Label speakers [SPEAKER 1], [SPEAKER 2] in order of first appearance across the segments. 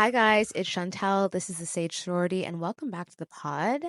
[SPEAKER 1] Hi guys, it's Shantel. This is the Sage Sorority and welcome back to the pod.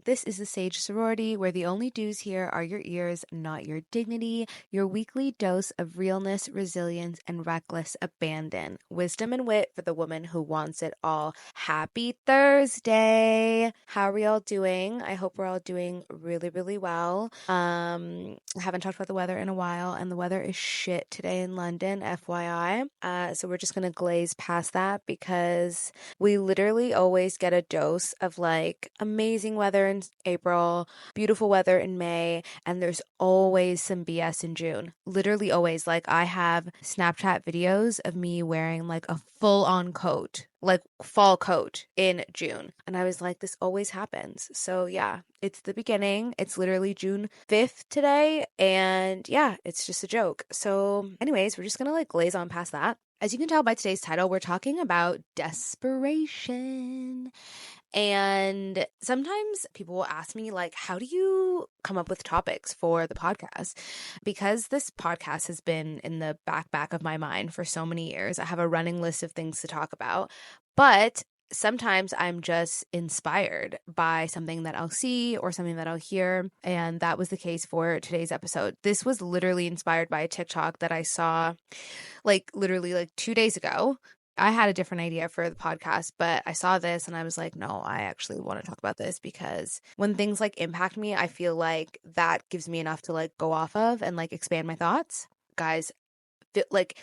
[SPEAKER 1] This is the Sage Sorority where the only dues here are your ears, not your dignity, your weekly dose of realness, resilience, and reckless abandon. Wisdom and wit for the woman who wants it all. Happy Thursday! How are we all doing? I hope we're all doing really, really well. I haven't talked about the weather in a while and the weather is shit today in London, FYI. So we're just gonna glaze past that because we literally always get a dose of like amazing weather in April, beautiful weather in May, and there's always some BS in June. Literally always. Like I have Snapchat videos of me wearing like a full-on coat, like fall coat in June. And I was like, this always happens. So yeah, it's the beginning. It's literally June 5th today. And yeah, it's just a joke. So anyways, we're just gonna like glaze on past that. As you can tell by today's title, we're talking about desperation. And sometimes people will ask me, like, how do you come up with topics for the podcast? Because this podcast has been in the back of my mind for so many years. I have a running list of things to talk about. But sometimes I'm just inspired by something that I'll see or something that I'll hear. And that was the case for today's episode. This was literally inspired by a TikTok that I saw like literally like 2 days ago. I had a different idea for the podcast, but I saw this and I was like, no, I actually want to talk about this because when things like impact me, I feel like that gives me enough to like go off of and like expand my thoughts. Guys, like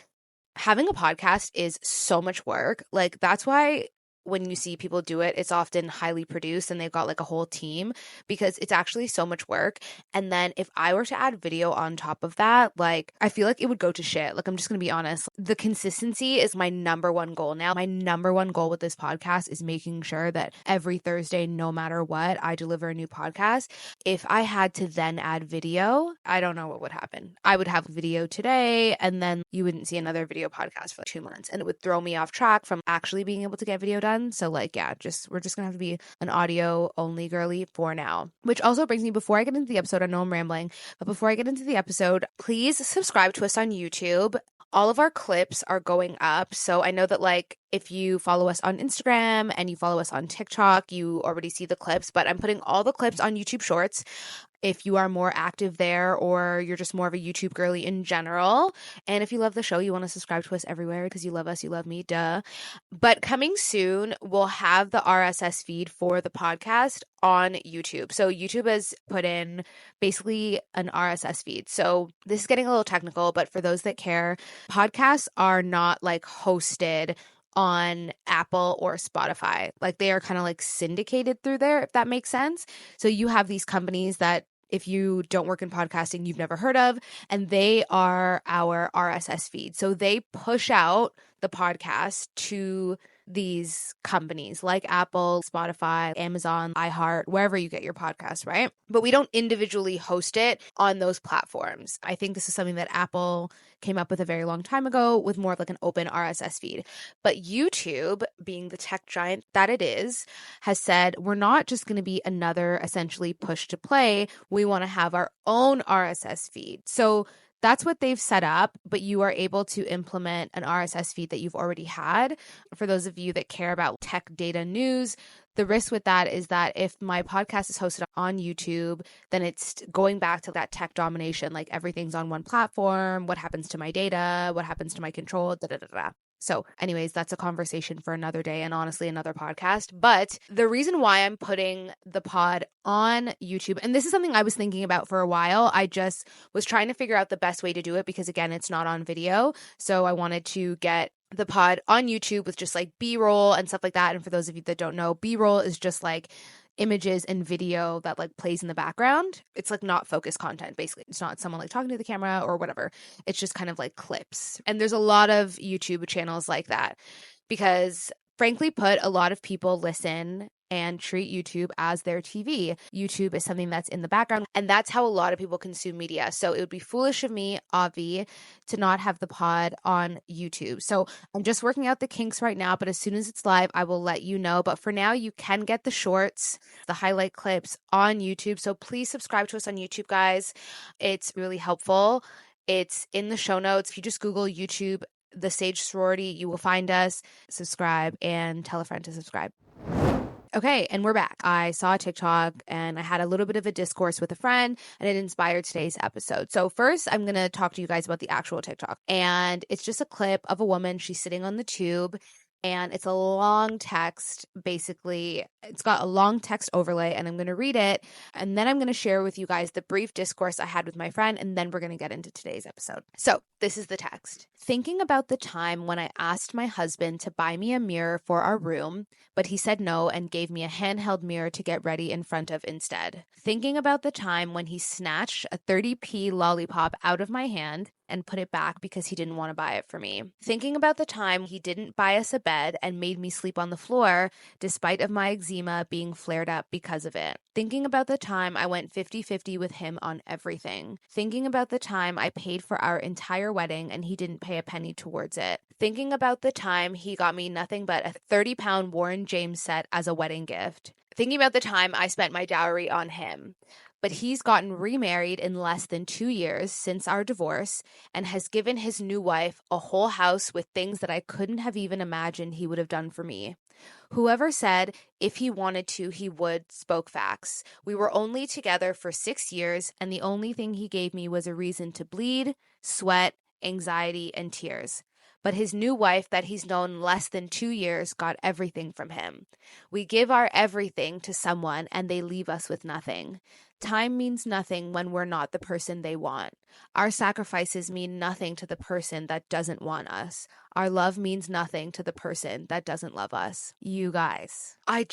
[SPEAKER 1] having a podcast is so much work. Like that's why when you see people do it, it's often highly produced and they've got like a whole team because it's actually so much work. And then if I were to add video on top of that, like I feel like it would go to shit. Like I'm just going to be honest. The consistency is my number one goal now. My number one goal with this podcast is making sure that every Thursday, no matter what, I deliver a new podcast. If I had to then add video, I don't know what would happen. I would have video today and then you wouldn't see another video podcast for like 2 months and it would throw me off track from actually being able to get video done. So like, yeah, we're just gonna have to be an audio only girly for now. Which also brings me, before I get into the episode, I know I'm rambling, but before I get into the episode, please subscribe to us on YouTube. All of our clips are going up. So I know that like if you follow us on Instagram and you follow us on TikTok, you already see the clips, but I'm putting all the clips on YouTube Shorts. If you are more active there or you're just more of a YouTube girly in general. And if you love the show, you want to subscribe to us everywhere because you love us, you love me, duh. But coming soon, we'll have the RSS feed for the podcast on YouTube. So YouTube has put in basically an RSS feed. So this is getting a little technical, but for those that care, podcasts are not like hosted on Apple or Spotify. Like they are kind of like syndicated through there, if that makes sense. So you have these companies that if you don't work in podcasting, you've never heard of, and they are our RSS feed. So they push out the podcast to these companies like Apple, Spotify, Amazon, iHeart, wherever you get your podcast, right? But we don't individually host it on those platforms. I think this is something that Apple came up with a very long time ago with more of like an open RSS feed. But YouTube, being the tech giant that it is, has said we're not just going to be another essentially push to play. We want to have our own RSS feed. So that's what they've set up, but you are able to implement an RSS feed that you've already had. For those of you that care about tech data news, the risk with that is that if my podcast is hosted on YouTube, then it's going back to that tech domination, like everything's on one platform. What happens to my data? What happens to my control? Da, da, da, da. So anyways, that's a conversation for another day and honestly another podcast. But the reason why I'm putting the pod on YouTube, and this is something I was thinking about for a while, I just was trying to figure out the best way to do it because again, it's not on video. So I wanted to get the pod on YouTube with just like B-roll and stuff like that. And for those of you that don't know, B-roll is just like images and video that like plays in the background. It's like not focused content, basically. It's not someone like talking to the camera or whatever. It's just kind of like clips. And there's a lot of YouTube channels like that because frankly put, a lot of people listen and treat YouTube as their TV. YouTube is something that's in the background, and that's how a lot of people consume media. So it would be foolish of me, Avi, to not have the pod on YouTube. So I'm just working out the kinks right now, but as soon as it's live, I will let you know. But for now, you can get the shorts, the highlight clips on YouTube. So please subscribe to us on YouTube, guys. It's really helpful. It's in the show notes. If you just Google YouTube the Sage Sorority. You will find us, subscribe, and tell a friend to subscribe. Okay, and we're back. I saw a TikTok and I had a little bit of a discourse with a friend, and it inspired today's episode. So first, I'm going to talk to you guys about the actual TikTok. And it's just a clip of a woman. She's sitting on the tube. And it's a long text, basically. It's got a long text overlay, and I'm going to read it. And then I'm going to share with you guys the brief discourse I had with my friend, and then we're going to get into today's episode. So this is the text. Thinking about the time when I asked my husband to buy me a mirror for our room, but he said no and gave me a handheld mirror to get ready in front of instead. Thinking about the time when he snatched a 30p lollipop out of my hand and put it back because he didn't want to buy it for me. Thinking about the time he didn't buy us a bed and made me sleep on the floor despite of my eczema being flared up because of it. Thinking about the time I went 50-50 with him on everything. Thinking about the time I paid for our entire wedding and he didn't pay a penny towards it. Thinking about the time he got me nothing but a 30-pound Warren James set as a wedding gift. Thinking about the time I spent my dowry on him. But he's gotten remarried in less than 2 years since our divorce and has given his new wife a whole house with things that I couldn't have even imagined he would have done for me. Whoever said if he wanted to, he would spoke facts. We were only together for 6 years, and the only thing he gave me was a reason to bleed, sweat, anxiety, and tears. But his new wife that he's known less than 2 years got everything from him. We give our everything to someone and they leave us with nothing. Time means nothing when we're not the person they want. Our sacrifices mean nothing to the person that doesn't want us. Our love means nothing to the person that doesn't love us. You guys, I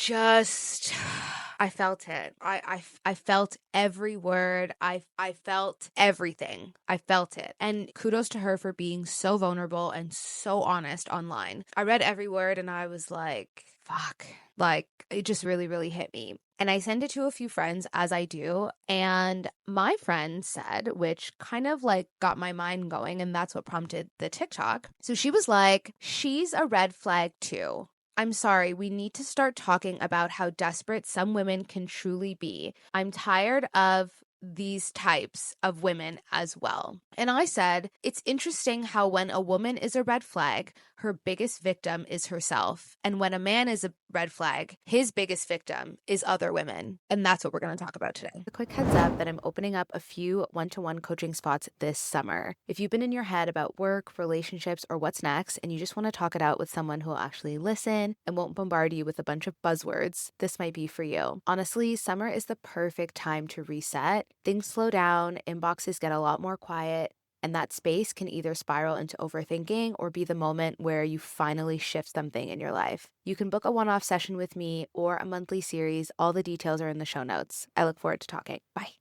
[SPEAKER 1] felt it. I felt every word. I felt everything. I felt it. And kudos to her for being so vulnerable and so honest online. I read every word and I was like, fuck. Like, it just really, really hit me. And I sent it to a few friends, as I do. And my friend said, which kind of like got my mind going, and that's what prompted the TikTok. So she was like, she's a red flag too. I'm sorry, we need to start talking about how desperate some women can truly be. I'm tired of these types of women as well. And I said, it's interesting how when a woman is a red flag, her biggest victim is herself. And when a man is a red flag, his biggest victim is other women. And that's what we're going to talk about today. A quick heads up that I'm opening up a few one-to-one coaching spots this summer. If you've been in your head about work, relationships, or what's next, and you just want to talk it out with someone who will actually listen and won't bombard you with a bunch of buzzwords, this might be for you. Honestly, summer is the perfect time to reset. Things slow down, inboxes get a lot more quiet, and that space can either spiral into overthinking or be the moment where you finally shift something in your life. You can book a one-off session with me or a monthly series. All the details are in the show notes. I look forward to talking. Bye.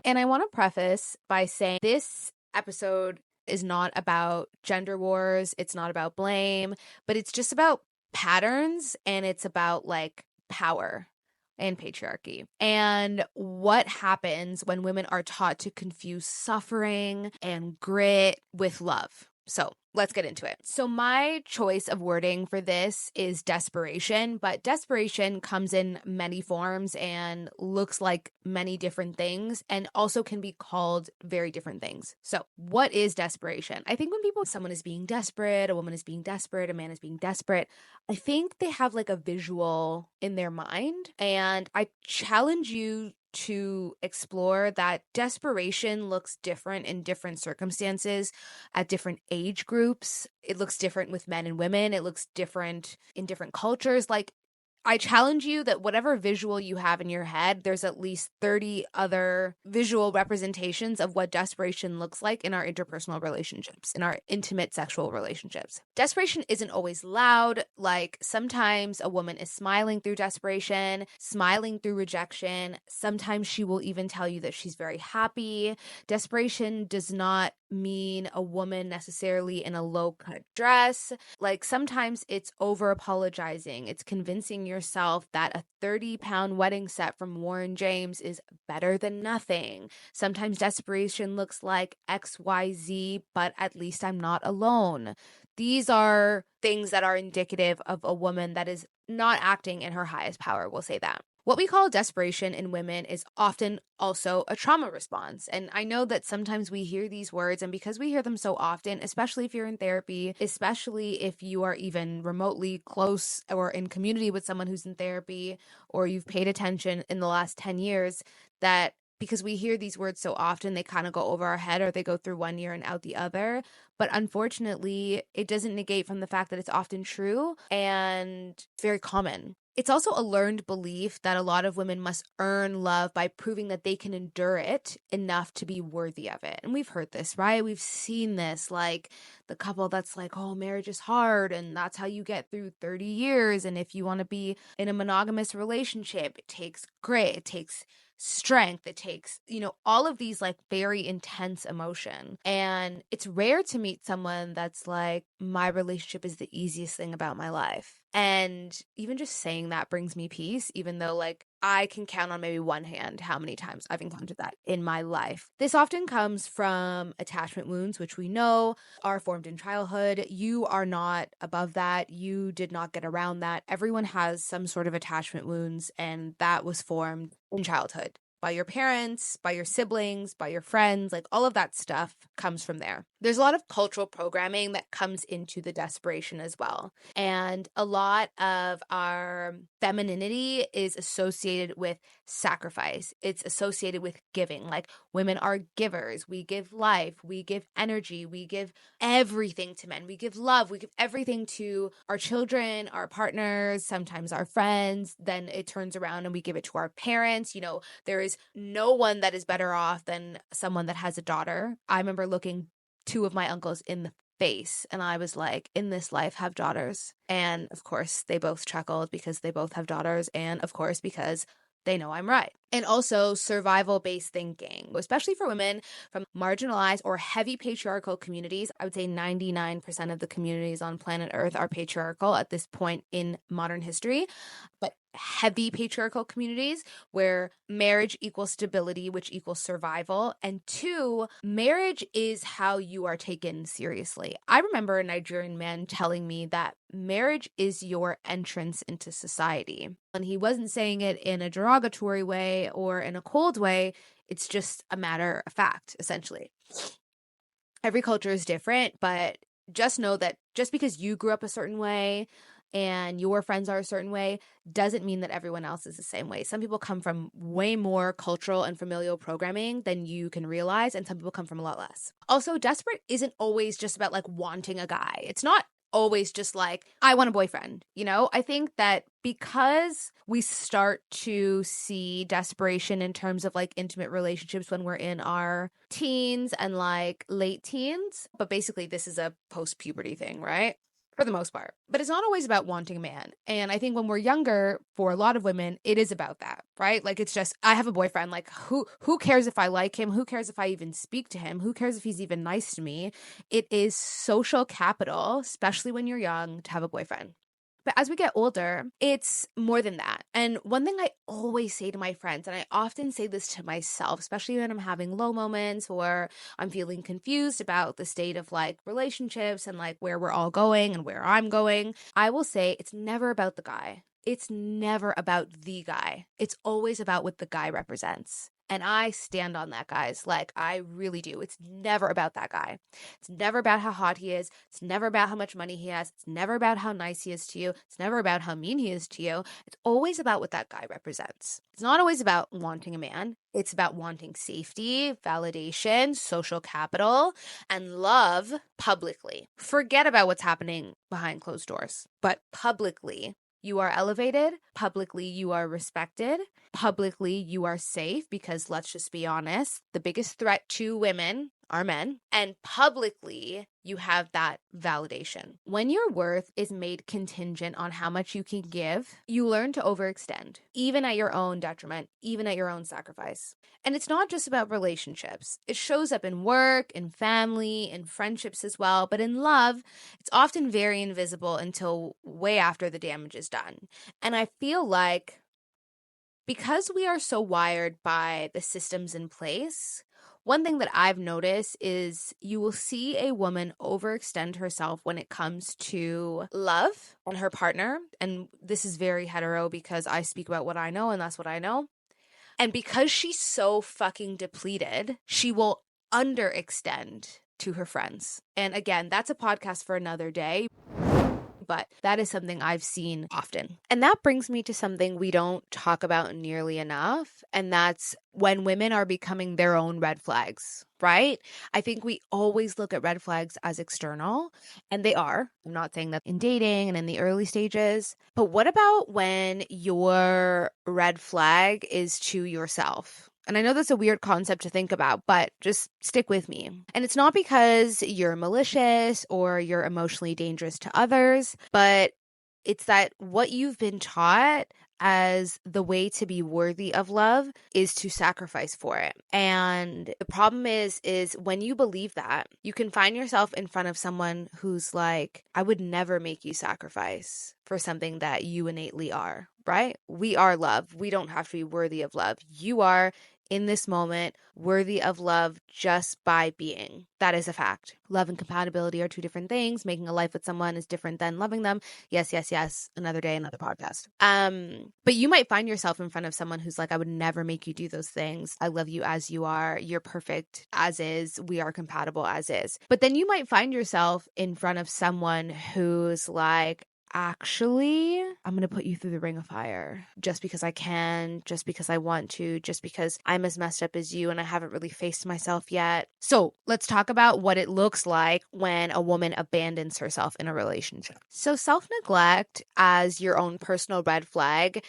[SPEAKER 1] And I want to preface by saying this episode is not about gender wars. It's not about blame, but it's just about patterns, and it's about like power and patriarchy, and what happens when women are taught to confuse suffering and grit with love. So let's get into it. So my choice of wording for this is desperation, but desperation comes in many forms and looks like many different things and also can be called very different things. So what is desperation? I think when someone is being desperate, a woman is being desperate, a man is being desperate, I think they have like a visual in their mind. And I challenge you to explore that desperation looks different in different circumstances at different age groups. It looks different with men and women. It looks different in different cultures. Like, I challenge you that whatever visual you have in your head, there's at least 30 other visual representations of what desperation looks like in our interpersonal relationships, in our intimate sexual relationships. Desperation isn't always loud. Like, sometimes a woman is smiling through desperation, smiling through rejection. Sometimes she will even tell you that she's very happy. Desperation does not mean a woman necessarily in a low-cut dress. Like, sometimes it's over-apologizing. It's convincing yourself that a 30-pound wedding set from Warren James is better than nothing. Sometimes desperation looks like XYZ, but at least I'm not alone. These are things that are indicative of a woman that is not acting in her highest power, we'll say that. What we call desperation in women is often also a trauma response. And I know that sometimes we hear these words, and because we hear them so often, especially if you're in therapy, especially if you are even remotely close or in community with someone who's in therapy, or you've paid attention in the last 10 years, that because we hear these words so often, they kind of go over our head, or they go through one ear and out the other. But unfortunately, it doesn't negate from the fact that it's often true and very common. It's also a learned belief that a lot of women must earn love by proving that they can endure it enough to be worthy of it. And we've heard this, right? We've seen this, like the couple that's like, oh, marriage is hard, and that's how you get through 30 years. And if you want to be in a monogamous relationship, it takes grit, it takes strength, it takes, all of these like very intense emotion. And it's rare to meet someone that's like, my relationship is the easiest thing about my life. And even just saying that brings me peace, even though like I can count on maybe one hand how many times I've encountered that in my life. This often comes from attachment wounds, which we know are formed in childhood. You are not above that. You did not get around that. Everyone has some sort of attachment wounds, and that was formed in childhood by your parents, by your siblings, by your friends, like all of that stuff comes from there. There's a lot of cultural programming that comes into the desperation as well. And a lot of our femininity is associated with sacrifice. It's associated with giving. Like women are givers. We give life. We give energy. We give everything to men. We give love. We give everything to our children, our partners, sometimes our friends. Then it turns around and we give it to our parents. There is no one that is better off than someone that has a daughter. I remember looking two of my uncles in the face, and I was like, in this life, have daughters. And of course, they both chuckled because they both have daughters, and of course, because they know I'm right. And also survival-based thinking, especially for women from marginalized or heavy patriarchal communities. I would say 99% of the communities on planet Earth are patriarchal at this point in modern history, but heavy patriarchal communities where marriage equals stability, which equals survival. And two, marriage is how you are taken seriously. I remember a Nigerian man telling me that marriage is your entrance into society. And he wasn't saying it in a derogatory way or in a cold way. It's just a matter of fact, essentially. Every culture is different, but just know that just because you grew up a certain way and your friends are a certain way doesn't mean that everyone else is the same way. Some people come from way more cultural and familial programming than you can realize, and some people come from a lot less. Also, desperate isn't always just about like wanting a guy. It's not always just like, I want a boyfriend. I think that because we start to see desperation in terms of like intimate relationships when we're in our teens and like late teens, but basically this is a post-puberty thing, right? For the most part. But it's not always about wanting a man. And I think when we're younger, for a lot of women, it is about that, right? Like it's just, I have a boyfriend. Like who cares if I like him? Who cares if I even speak to him? Who cares if he's even nice to me? It is social capital, especially when you're young, to have a boyfriend. But as we get older, it's more than that. And one thing I always say to my friends, and I often say this to myself, especially when I'm having low moments or I'm feeling confused about the state of like relationships and like where we're all going and where I'm going, I will say it's never about the guy. It's never about the guy. It's always about what the guy represents. And I stand on that, guys. Like, I really do. It's never about that guy. It's never about how hot he is. It's never about how much money he has. It's never about how nice he is to you. It's never about how mean he is to you. It's always about what that guy represents. It's not always about wanting a man. It's about wanting safety, validation, social capital, and love publicly. Forget about what's happening behind closed doors, but publicly. You are elevated. Publicly, you are respected. Publicly, you are safe because let's just be honest, the biggest threat to women are men. And publicly, you have that validation. When your worth is made contingent on how much you can give, you learn to overextend, even at your own detriment, even at your own sacrifice. And it's not just about relationships. It shows up in work, in family, in friendships as well. But in love, it's often very invisible until way after the damage is done. And I feel like because we are so wired by the systems in place, One thing that I've noticed is you will see a woman overextend herself when it comes to love and her partner. And this is very hetero because I speak about what I know and that's what I know. And because she's so fucking depleted, she will underextend to her friends. And again, that's a podcast for another day. But that is something I've seen often. And that brings me to something we don't talk about nearly enough. And that's when women are becoming their own red flags, right? I think we always look at red flags as external, and they are. I'm not saying that in dating and in the early stages. But what about when your red flag is to yourself? And I know that's a weird concept to think about, but just stick with me. And it's not because you're malicious or you're emotionally dangerous to others, but it's that what you've been taught as the way to be worthy of love is to sacrifice for it. And the problem is when you believe that, you can find yourself in front of someone who's like, I would never make you sacrifice for something that you innately are, right? We are love. We don't have to be worthy of love. You are, in this moment, worthy of love just by being. That is a fact. Love and compatibility are two different things. Making a life with someone is different than loving them. Yes. Another day, another podcast. But you might find yourself in front of someone who's like, I would never make you do those things. I love you as you are. You're perfect as is. We are compatible as is. But then you might find yourself in front of someone who's like, actually, I'm going to put you through the ring of fire just because I can, just because I want to, just because I'm as messed up as you and I haven't really faced myself yet. So let's talk about what it looks like when a woman abandons herself in a relationship. So self-neglect as your own personal red flag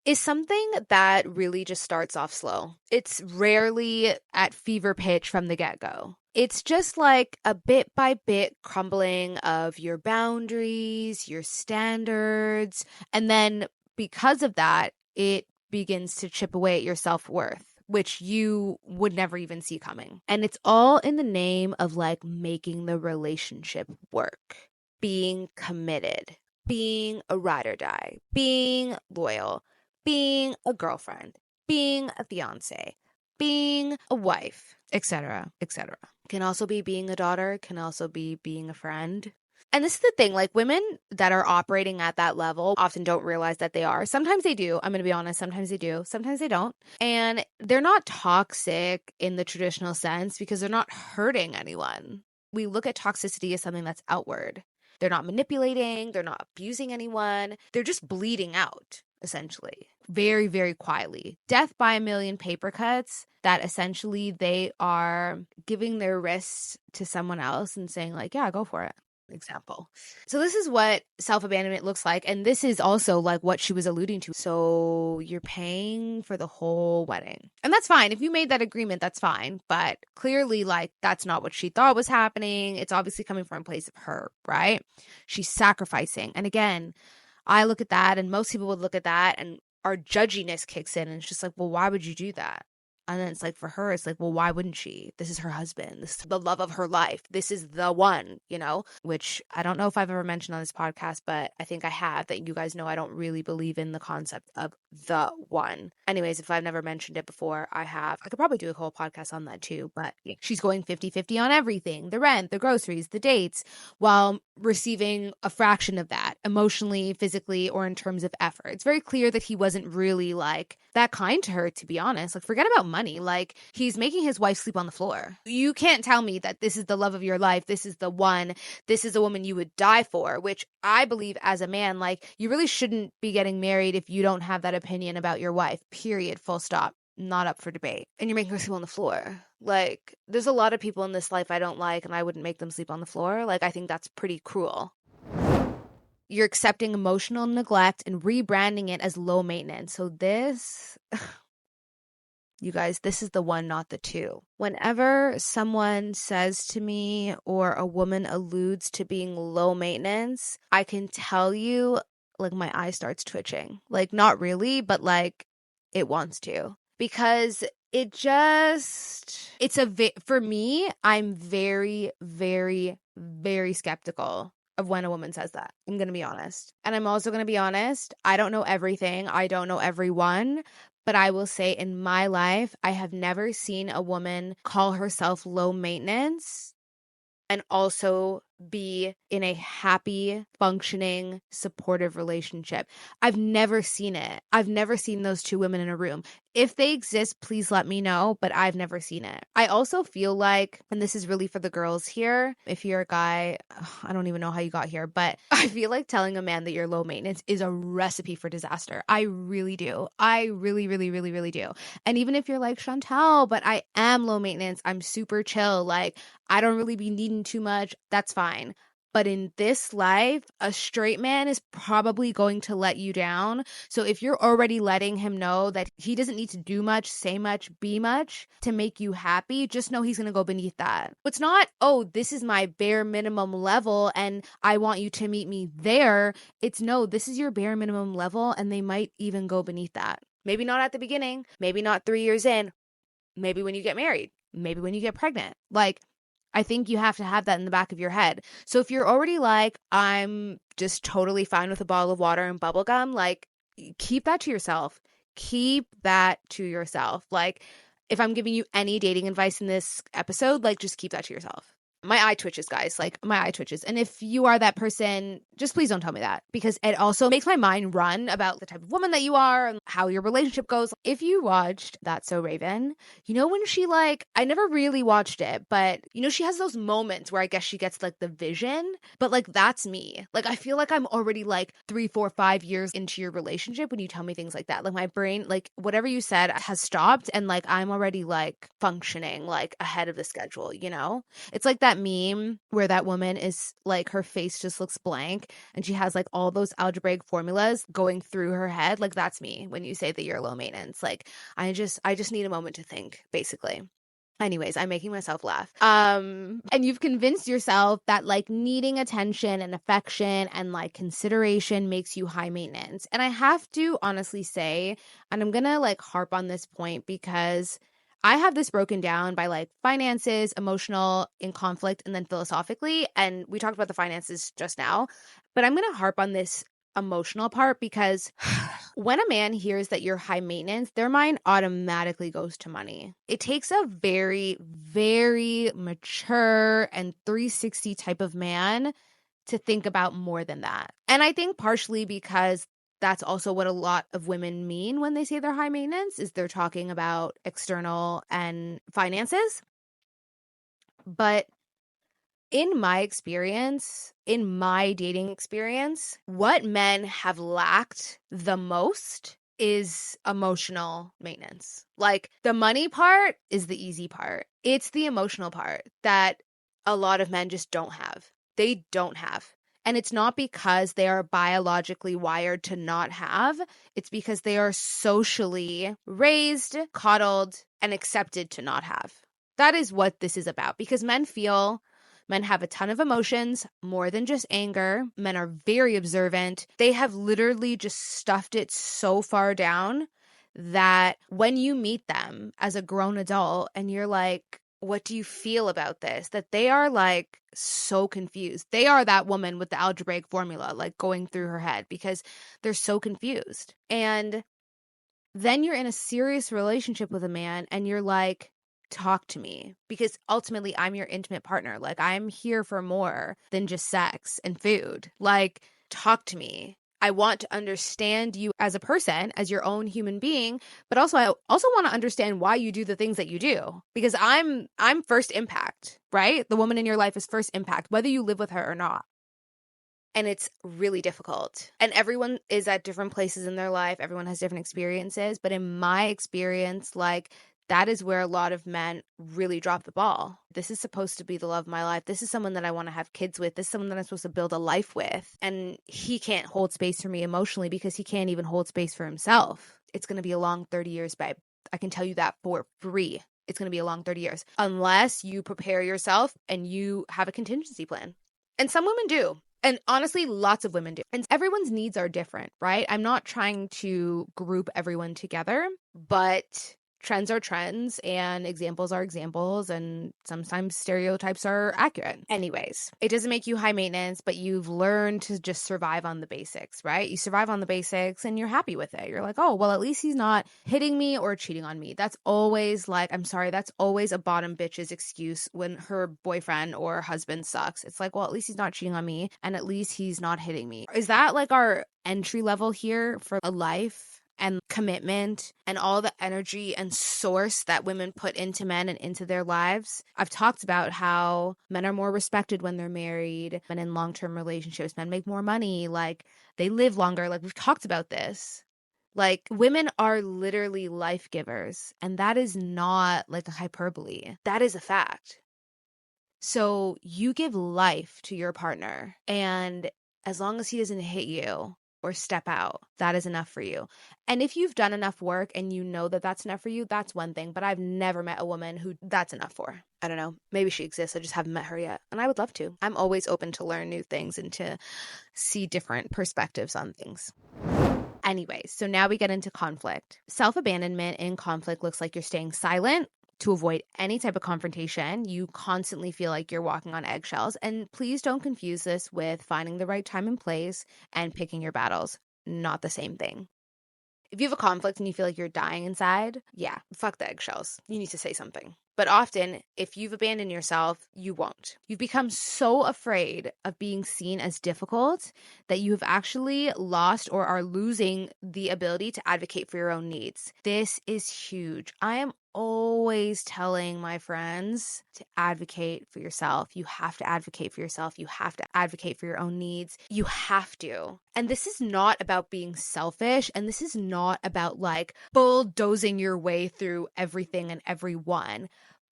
[SPEAKER 1] is something that really just starts off slow. It's rarely at fever pitch from the get-go. It's just like a bit by bit crumbling of your boundaries, your standards, and then because of that, it begins to chip away at your self-worth, which you would never even see coming. And it's all in the name of like making the relationship work, being committed, being a ride or die, being loyal, being a girlfriend, being a fiance, being a wife, etc., etc. Can also be being a daughter, can also be being a friend. And this is the thing, like women that are operating at that level often don't realize that they are. Sometimes they do. I'm going to be honest. Sometimes they do. Sometimes they don't. And they're not toxic in the traditional sense because they're not hurting anyone. We look at toxicity as something that's outward. They're not manipulating. They're not abusing anyone. They're just bleeding out, essentially. Very, very quietly. Death by a million paper cuts that essentially they are giving their wrists to someone else and saying like, yeah, go for it. Example. So this is what self-abandonment looks like. And this is also like what she was alluding to. So you're paying for the whole wedding. And that's fine. If you made that agreement, that's fine. But clearly, like, that's not what she thought was happening. It's obviously coming from a place of her, right? She's sacrificing. And again, I look at that and most people would look at that and our judginess kicks in. And it's just like, well, why would you do that? And then it's like, for her, it's like, well, why wouldn't she? This is her husband. This is the love of her life. This is the one, you know, which I don't know if I've ever mentioned on this podcast, but I think I have, that you guys know I don't really believe in the concept of the one. Anyways, if I've never mentioned it before, I have. I could probably do a whole podcast on that too, but she's going 50-50 on everything, the rent, the groceries, the dates, while receiving a fraction of that emotionally, physically, or in terms of effort. It's very clear that he wasn't really like that kind to her, to be honest. Like, forget about money. Like, he's making his wife sleep on the floor. You can't tell me that this is the love of your life. This is the one. This is a woman you would die for, which I believe as a man, like, you really shouldn't be getting married if you don't have that opinion about your wife, period, full stop. Not up for debate. And you're making her sleep on the floor. Like, there's a lot of people in this life I don't like, and I wouldn't make them sleep on the floor. Like, I think that's pretty cruel. You're accepting emotional neglect and rebranding it as low maintenance. So this, you guys, this is the one, not the two. Whenever someone says to me or a woman alludes to being low maintenance, I can tell you, like, my eye starts twitching. Like, not really, but like it wants to. Because it just, for me, I'm very, very, very skeptical of when a woman says that. I'm going to be honest. And I'm also going to be honest, I don't know everything. I don't know everyone. But I will say in my life, I have never seen a woman call herself low maintenance and also be in a happy, functioning, supportive relationship. I've never seen it. I've never seen those two women in a room. If they exist, please let me know, but I've never seen it. I also feel like, and this is really for the girls here, if you're a guy, I don't even know how you got here, but I feel like telling a man that you're low maintenance is a recipe for disaster. I really do. I really, really, really, really do. And even if you're like, Shantel, but I am low maintenance, I'm super chill, like I don't really be needing too much, that's fine. But in this life, a straight man is probably going to let you down. So if you're already letting him know that he doesn't need to do much, say much, be much to make you happy, just know he's going to go beneath that. It's not, oh, this is my bare minimum level and I want you to meet me there. It's no, this is your bare minimum level and they might even go beneath that. Maybe not at the beginning, maybe not 3 years in, maybe when you get married, maybe when you get pregnant. Like, I think you have to have that in the back of your head. So if you're already like, I'm just totally fine with a bottle of water and bubble gum, like keep that to yourself. Keep that to yourself. Like if I'm giving you any dating advice in this episode, like just keep that to yourself. My eye twitches, guys. Like my eye twitches. And if you are that person, just please don't tell me that because it also makes my mind run about the type of woman that you are and how your relationship goes. If you watched That's So Raven, you know when she like, I never really watched it, but you know, she has those moments where I guess she gets like the vision, but like that's me. Like I feel like I'm already like 3, 4, 5 years into your relationship when you tell me things like that. Like my brain, like whatever you said has stopped and like I'm already like functioning like ahead of the schedule, you know? It's like that meme where that woman is like her face just looks blank and she has like all those algebraic formulas going through her head. Like that's me when you say that you're low maintenance. Like I just need a moment to think, basically. Anyways, I'm making myself laugh. And you've convinced yourself that like needing attention and affection and like consideration makes you high maintenance. And I have to honestly say, and I'm gonna like harp on this point because I have this broken down by like finances, emotional, in conflict, and then philosophically. And we talked about the finances just now, but I'm going to harp on this emotional part because when a man hears that you're high maintenance, their mind automatically goes to money. It takes a very, very mature and 360 type of man to think about more than that. And I think partially because that's also what a lot of women mean when they say they're high maintenance is they're talking about external and finances. But in my experience, in my dating experience, what men have lacked the most is emotional maintenance. Like the money part is the easy part. It's the emotional part that a lot of men just don't have. They don't have. And it's not because they are biologically wired to not have. It's because they are socially raised, coddled, and accepted to not have. That is what this is about because men have a ton of emotions, more than just anger. Men are very observant. They have literally just stuffed it so far down that when you meet them as a grown adult and you're like, what do you feel about this? That they are like so confused. They are that woman with the algebraic formula like going through her head because they're so confused. And then you're in a serious relationship with a man and you're like, talk to me because ultimately I'm your intimate partner. Like I'm here for more than just sex and food. Like talk to me. I want to understand you as a person, as your own human being, but also I also want to understand why you do the things that you do because I'm first impact, right? The woman in your life is first impact, whether you live with her or not. And it's really difficult. And everyone is at different places in their life. Everyone has different experiences. But in my experience, like that is where a lot of men really drop the ball. This is supposed to be the love of my life. This is someone that I want to have kids with. This is someone that I'm supposed to build a life with. And he can't hold space for me emotionally because he can't even hold space for himself. It's going to be a long 30 years, babe. I can tell you that for free. It's going to be a long 30 years unless you prepare yourself and you have a contingency plan. And some women do. And honestly, lots of women do. And everyone's needs are different, right? I'm not trying to group everyone together, but trends are trends and examples are examples, and sometimes stereotypes are accurate. Anyways, it doesn't make you high maintenance, but you've learned to just survive on the basics, right? You survive on the basics and you're happy with it. You're like, oh, well, at least he's not hitting me or cheating on me. That's always like, I'm sorry, that's always a bottom bitch's excuse when her boyfriend or husband sucks. It's like, well, at least he's not cheating on me and at least he's not hitting me. Is that like our entry level here for a life? And commitment and all the energy and source that women put into men and into their lives. I've talked about how men are more respected when they're married and in long-term relationships. Men make more money, like they live longer. Like we've talked about this. Like women are literally life givers, and that is not like a hyperbole. That is a fact. So you give life to your partner, and as long as he doesn't hit you or step out, that is enough for you. And if you've done enough work and you know that that's enough for you, that's one thing. But I've never met a woman who that's enough for. I don't know. Maybe she exists. I just haven't met her yet. And I would love to. I'm always open to learn new things and to see different perspectives on things. Anyways, so now we get into conflict. Self-abandonment in conflict looks like you're staying silent to avoid any type of confrontation. You constantly feel like you're walking on eggshells. And please don't confuse this with finding the right time and place and picking your battles. Not the same thing. If you have a conflict and you feel like you're dying inside, yeah, fuck the eggshells. You need to say something. But often, if you've abandoned yourself, you won't. You've become so afraid of being seen as difficult that you have actually lost or are losing the ability to advocate for your own needs. This is huge. I am always telling my friends to advocate for yourself. You have to advocate for yourself. You have to advocate for your own needs. You have to. And this is not about being selfish. And this is not about like bulldozing your way through everything and everyone.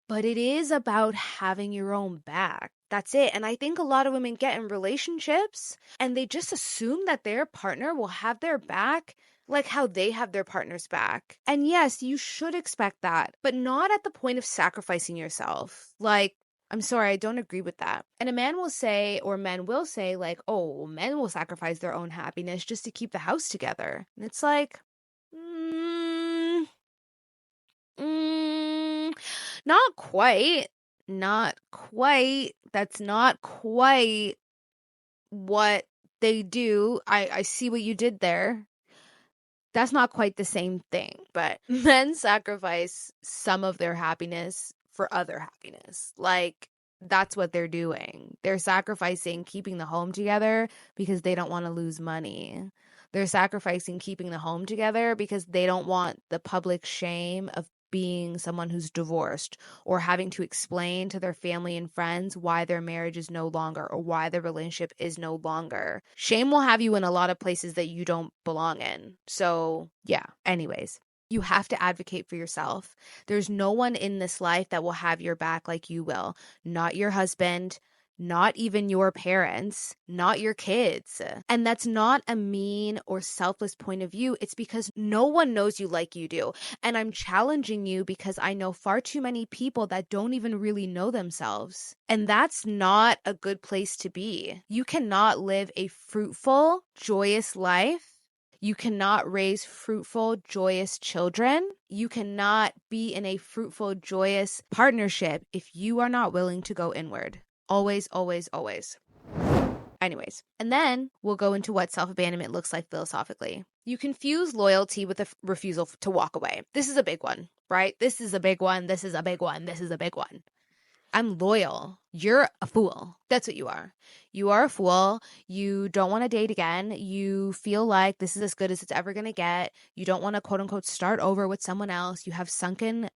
[SPEAKER 1] But it is about having your own back. That's it. And I think a lot of women get in relationships and they just assume that their partner will have their back like how they have their partner's back. And yes, you should expect that, but not at the point of sacrificing yourself. Like, I'm sorry, I don't agree with that. And a man will say, or men will say, like, oh, men will sacrifice their own happiness just to keep the house together. And it's like, not quite. Not quite. That's not quite what they do. I see what you did there. That's not quite the same thing, but men sacrifice some of their happiness for other happiness. Like, that's what they're doing. They're sacrificing keeping the home together because they don't want to lose money. They're sacrificing keeping the home together because they don't want the public shame of being someone who's divorced or having to explain to their family and friends why their marriage is no longer or why their relationship is no longer. Shame will have you in a lot of places that you don't belong in. So yeah, anyways, you have to advocate for yourself. There's no one in this life that will have your back like you will. Not your husband, not even your parents, not your kids. And that's not a mean or selfless point of view. It's because no one knows you like you do. And I'm challenging you because I know far too many people that don't even really know themselves. And that's not a good place to be. You cannot live a fruitful, joyous life. You cannot raise fruitful, joyous children. You cannot be in a fruitful, joyous partnership if you are not willing to go inward. Always, always, always. Anyways, and then we'll go into what self-abandonment looks like philosophically. You confuse loyalty with a refusal to walk away. This is a big one, right? This is a big one. This is a big one. This is a big one. I'm loyal. You're a fool. That's what you are. You are a fool. You don't want to date again. You feel like this is as good as it's ever going to get. You don't want to quote unquote start over with someone else. You have sunken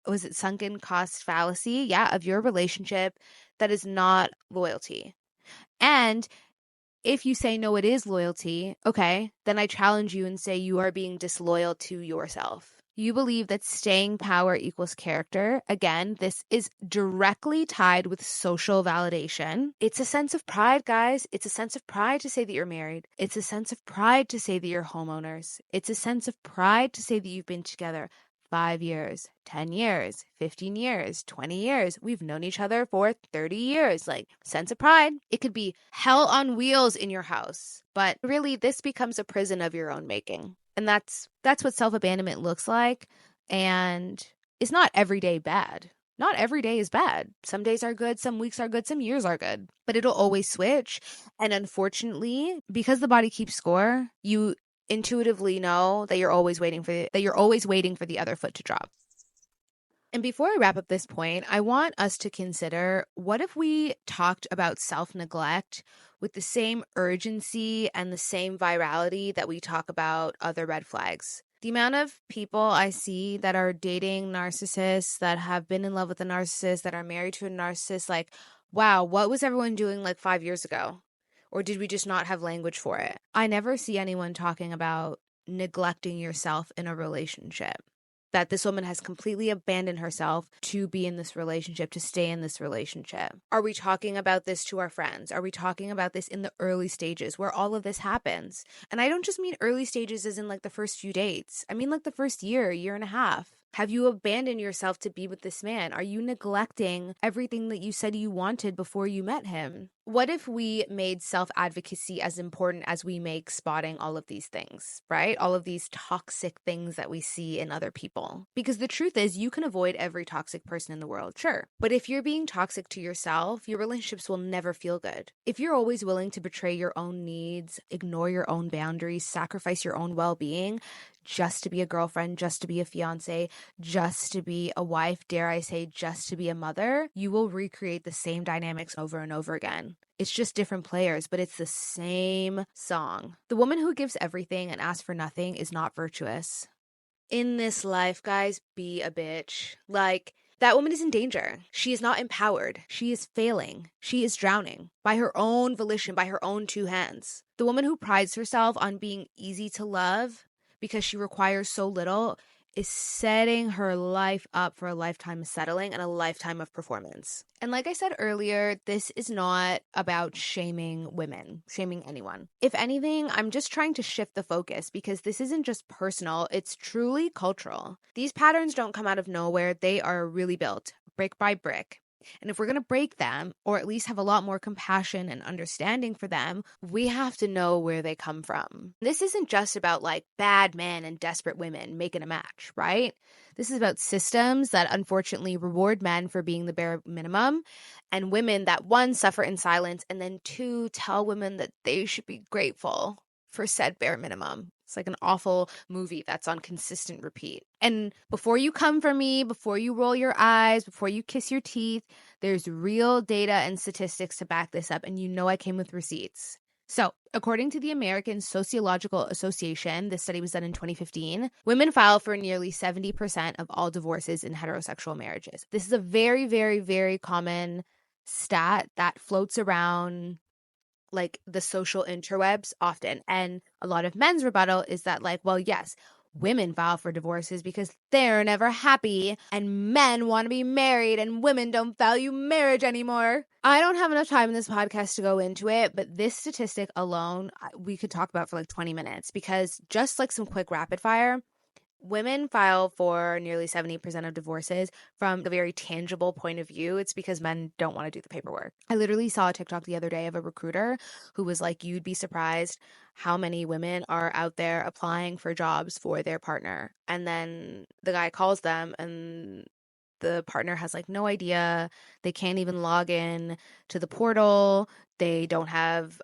[SPEAKER 1] cost fallacy? Yeah, of your relationship. That is not loyalty. And if you say, no, it is loyalty, okay, then I challenge you and say you are being disloyal to yourself. You believe that staying power equals character. Again, this is directly tied with social validation. It's a sense of pride, guys. It's a sense of pride to say that you're married. It's a sense of pride to say that you're homeowners. It's a sense of pride to say that you've been together 5 years, 10 years, 15 years, 20 years. We've known each other for 30 years. Like, sense of pride. It could be hell on wheels in your house. But really, this becomes a prison of your own making. And that's what self-abandonment looks like. And is not every day bad. Not every day is bad. Some days are good, some weeks are good, some years are good, but it'll always switch. And unfortunately, because the body keeps score, you intuitively know that you're always waiting for the other foot to drop. And before I wrap up this point, I want us to consider, what if we talked about self-neglect with the same urgency and the same virality that we talk about other red flags? The amount of people I see that are dating narcissists, that have been in love with a narcissist, that are married to a narcissist, like, wow, what was everyone doing like 5 years ago? Or did we just not have language for it? I never see anyone talking about neglecting yourself in a relationship. That this woman has completely abandoned herself to be in this relationship, to stay in this relationship. Are we talking about this to our friends? Are we talking about this in the early stages where all of this happens? And I don't just mean early stages as in like the first few dates. I mean like the first year and a half. Have you abandoned yourself to be with this man? Are you neglecting everything that you said you wanted before you met him? What if we made self-advocacy as important as we make spotting all of these things, right? All of these toxic things that we see in other people. Because the truth is, you can avoid every toxic person in the world, sure. But if you're being toxic to yourself, your relationships will never feel good. If you're always willing to betray your own needs, ignore your own boundaries, sacrifice your own well-being, just to be a girlfriend, just to be a fiance, just to be a wife, dare I say, just to be a mother, you will recreate the same dynamics over and over again. It's just different players, but it's the same song. The woman who gives everything and asks for nothing is not virtuous. In this life, guys, be a bitch. Like, that woman is in danger. She is not empowered. She is failing. She is drowning by her own volition, by her own two hands. The woman who prides herself on being easy to love because she requires so little is setting her life up for a lifetime of settling and a lifetime of performance. And like I said earlier, this is not about shaming women, shaming anyone. If anything, I'm just trying to shift the focus because this isn't just personal, it's truly cultural. These patterns don't come out of nowhere. They are really built brick by brick. And if we're going to break them, or at least have a lot more compassion and understanding for them, we have to know where they come from. This isn't just about like bad men and desperate women making a match, right? This is about systems that unfortunately reward men for being the bare minimum, and women that, one, suffer in silence, and then two, tell women that they should be grateful for said bare minimum. It's like an awful movie that's on consistent repeat. And before you come for me, before you roll your eyes, before you kiss your teeth, there's real data and statistics to back this up. And you know I came with receipts. So, according to the American Sociological Association, this study was done in 2015, women file for nearly 70% of all divorces in heterosexual marriages. This is a very, very, very common stat that floats around like the social interwebs often. And a lot of men's rebuttal is that like, well, yes, women file for divorces because they're never happy and men want to be married and women don't value marriage anymore. I don't have enough time in this podcast to go into it, but this statistic alone, we could talk about for like 20 minutes because just like some quick rapid fire, women file for nearly 70% of divorces from a very tangible point of view. It's because men don't want to do the paperwork. I literally saw a TikTok the other day of a recruiter who was like, you'd be surprised how many women are out there applying for jobs for their partner. And then the guy calls them and the partner has like no idea. They can't even log in to the portal. They don't have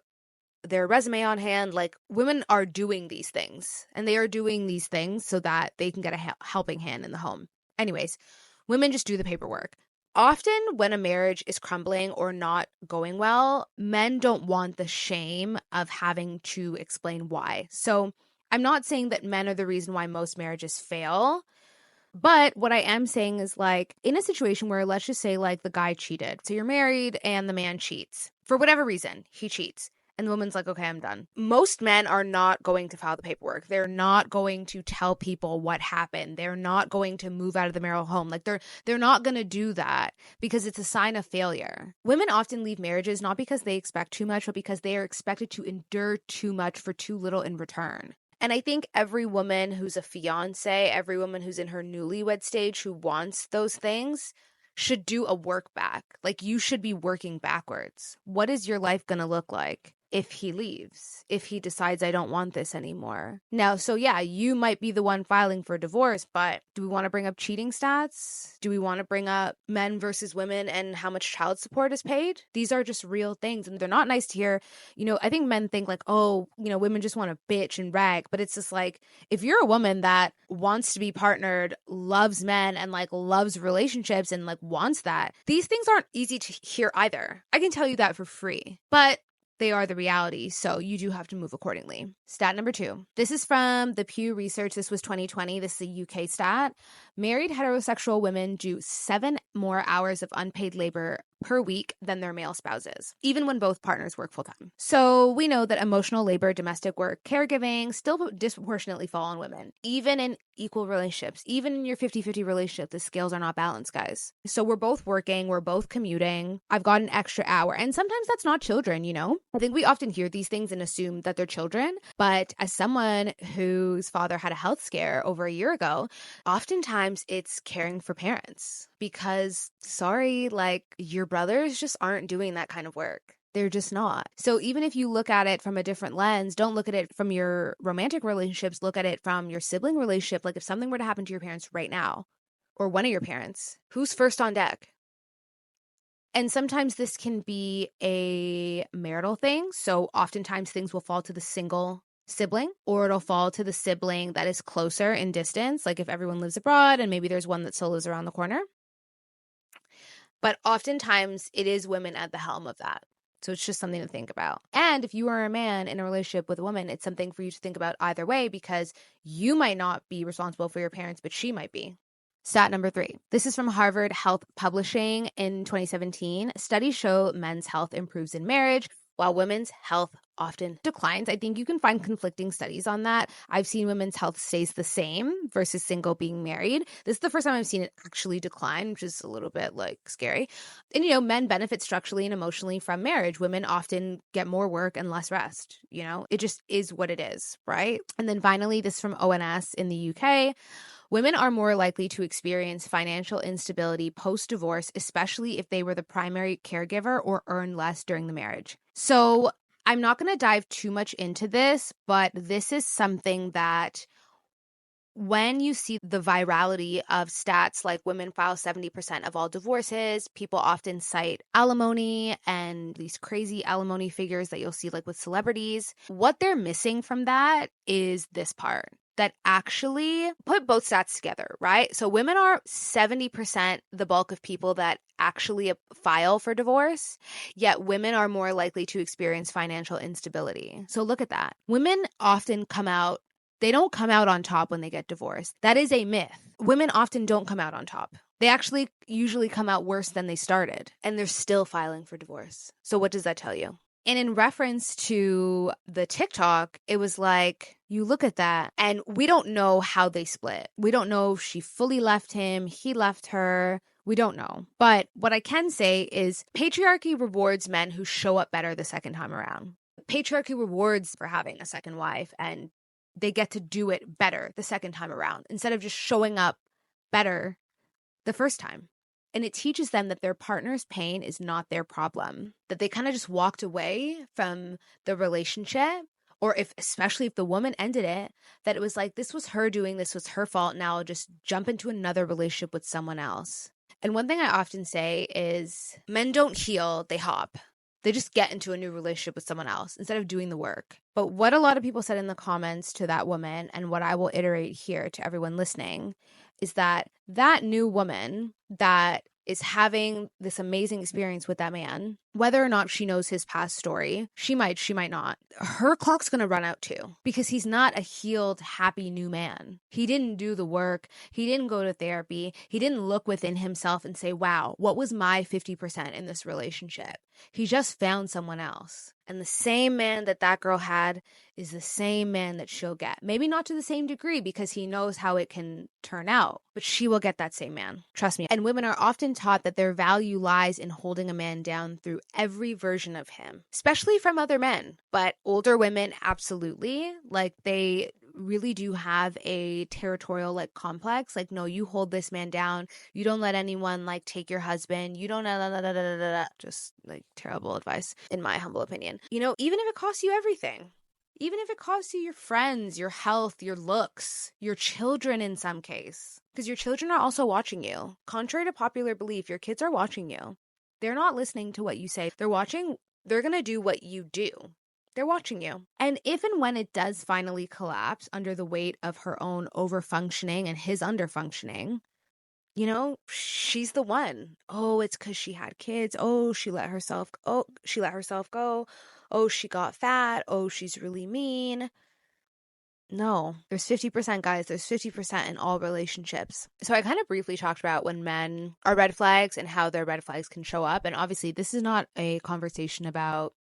[SPEAKER 1] their resume on hand. Like, women are doing these things, and they are doing these things so that they can get a helping hand in the home. Anyways, women just do the paperwork. Often when a marriage is crumbling or not going well, men don't want the shame of having to explain why. So I'm not saying that men are the reason why most marriages fail. But what I am saying is, like, in a situation where, let's just say, like, the guy cheated. So you're married and the man cheats. For whatever reason, he cheats. And the woman's like, okay, I'm done. Most men are not going to file the paperwork. They're not going to tell people what happened. They're not going to move out of the marital home. Like, they're not going to do that because it's a sign of failure. Women often leave marriages not because they expect too much, but because they are expected to endure too much for too little in return. And I think every woman who's a fiance, every woman who's in her newlywed stage who wants those things should do a work back. Like, you should be working backwards. What is your life going to look like? if he leaves, if he decides I don't want this anymore. Now, so yeah, you might be the one filing for divorce, but do we want to bring up cheating stats? Do we want to bring up men versus women and how much child support is paid? These are just real things, and they're not nice to hear. I think men think like, oh, women just want to bitch and rag, but it's just like, if you're a woman that wants to be partnered, loves men, and like loves relationships and like wants that, these things aren't easy to hear either. I can tell you that for free, but they are the reality, so you do have to move accordingly. Stat number 2. This is from the Pew Research. This was 2020. This is a UK stat. Married heterosexual women do 7 more hours of unpaid labor per week than their male spouses, even when both partners work full-time. So we know that emotional labor, domestic work, caregiving still disproportionately fall on women, even in equal relationships. Even in your 50-50 relationship, the scales are not balanced, guys. So we're both working, we're both commuting. I've got an extra hour, and sometimes that's not children, I think we often hear these things and assume that they're children, but as someone whose father had a health scare over a year ago, oftentimes it's caring for parents because, sorry, like your brothers just aren't doing that kind of work. They're just not. So even if you look at it from a different lens, don't look at it from your romantic relationships, look at it from your sibling relationship. Like if something were to happen to your parents right now, or one of your parents, who's first on deck? And sometimes this can be a marital thing. So oftentimes things will fall to the single sibling, or it'll fall to the sibling that is closer in distance. Like if everyone lives abroad and maybe there's one that still lives around the corner. But oftentimes it is women at the helm of that. So it's just something to think about. And if you are a man in a relationship with a woman, it's something for you to think about either way, because you might not be responsible for your parents, but she might be. Stat number 3. This is from Harvard Health Publishing in 2017. Studies show men's health improves in marriage while women's health often declines. I think you can find conflicting studies on that. I've seen women's health stays the same versus single being married. This is the first time I've seen it actually decline, which is a little bit like scary. And men benefit structurally and emotionally from marriage. Women often get more work and less rest. It just is what it is, right? And then finally, this is from ONS in the UK. Women are more likely to experience financial instability post-divorce, especially if they were the primary caregiver or earn less during the marriage. So I'm not going to dive too much into this, but this is something that when you see the virality of stats like women file 70% of all divorces, people often cite alimony and these crazy alimony figures that you'll see like with celebrities. What they're missing from that is this part. That actually put both stats together, right? So women are 70% the bulk of people that actually file for divorce, yet women are more likely to experience financial instability. So look at that. Women often they don't come out on top when they get divorced. That is a myth. Women often don't come out on top. They actually usually come out worse than they started, and they're still filing for divorce. So what does that tell you? And in reference to the TikTok, it was like, you look at that and we don't know how they split. We don't know if she fully left him, he left her. We don't know. But what I can say is patriarchy rewards men who show up better the second time around. Patriarchy rewards for having a second wife, and they get to do it better the second time around instead of just showing up better the first time. And it teaches them that their partner's pain is not their problem, that they kind of just walked away from the relationship, or especially if the woman ended it, that it was like, this was her doing, this was her fault. Now I'll just jump into another relationship with someone else. And one thing I often say is men don't heal, they hop. They just get into a new relationship with someone else instead of doing the work. But what a lot of people said in the comments to that woman, and what I will iterate here to everyone listening, is that new woman that is having this amazing experience with that man, whether or not she knows his past story, she might not. Her clock's going to run out too, because he's not a healed, happy new man. He didn't do the work. He didn't go to therapy. He didn't look within himself and say, wow, what was my 50% in this relationship? He just found someone else. And the same man that girl had is the same man that she'll get. Maybe not to the same degree, because he knows how it can turn out, but she will get that same man. Trust me. And women are often taught that their value lies in holding a man down through every version of him, especially from other men. But older women, absolutely. Like, they really do have a territorial like complex. Like, no, you hold this man down. You don't let anyone like take your husband. You don't just like terrible advice in my humble opinion. You know, even if it costs you everything. Even if it costs you your friends, your health, your looks, your children in some case. Because your children are also watching you. Contrary to popular belief, your kids are watching you. They're not listening to what you say. They're going to do what you do. They're watching you. And if and when it does finally collapse under the weight of her own overfunctioning and his underfunctioning, you know, she's the one. Oh, it's because she had kids. Oh, she let herself go. Oh, she got fat. Oh, she's really mean. No, there's 50%, guys. There's 50% in all relationships. So I kind of briefly talked about when men are red flags and how their red flags can show up. And obviously, this is not a conversation about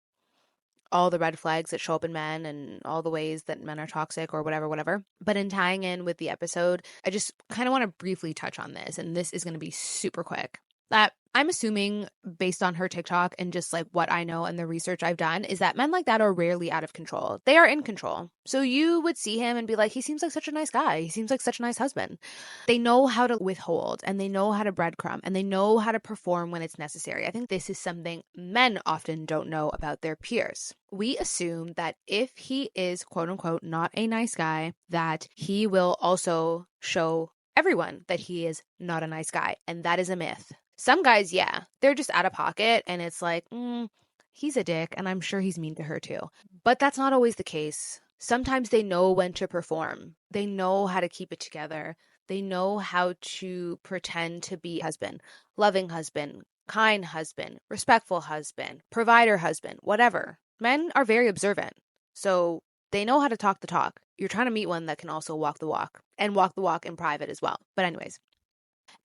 [SPEAKER 1] all the red flags that show up in men and all the ways that men are toxic or whatever. But in tying in with the episode, I just kind of want to briefly touch on this. And this is going to be super quick. That I'm assuming based on her TikTok and just like what I know and the research I've done is that men like that are rarely out of control. They are in control. So you would see him and be like, he seems like such a nice guy. He seems like such a nice husband. They know how to withhold and they know how to breadcrumb and they know how to perform when it's necessary. I think this is something men often don't know about their peers. We assume that if he is quote unquote not a nice guy, that he will also show everyone that he is not a nice guy. And that is a myth. Some guys, yeah, they're just out of pocket and it's like, he's a dick and I'm sure he's mean to her too. But that's not always the case. Sometimes they know when to perform. They know how to keep it together. They know how to pretend to be husband, loving husband, kind husband, respectful husband, provider husband, whatever. Men are very observant. So they know how to talk the talk. You're trying to meet one that can also walk the walk and walk the walk in private as well. But anyways,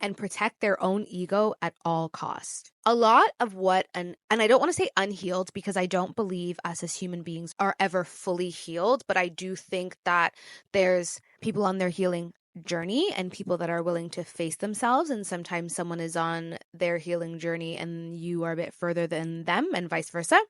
[SPEAKER 1] and protect their own ego at all cost. A lot of what, and I don't want to say unhealed because I don't believe us as human beings are ever fully healed, but I do think that there's people on their healing journey and people that are willing to face themselves, and sometimes someone is on their healing journey and you are a bit further than them and vice versa.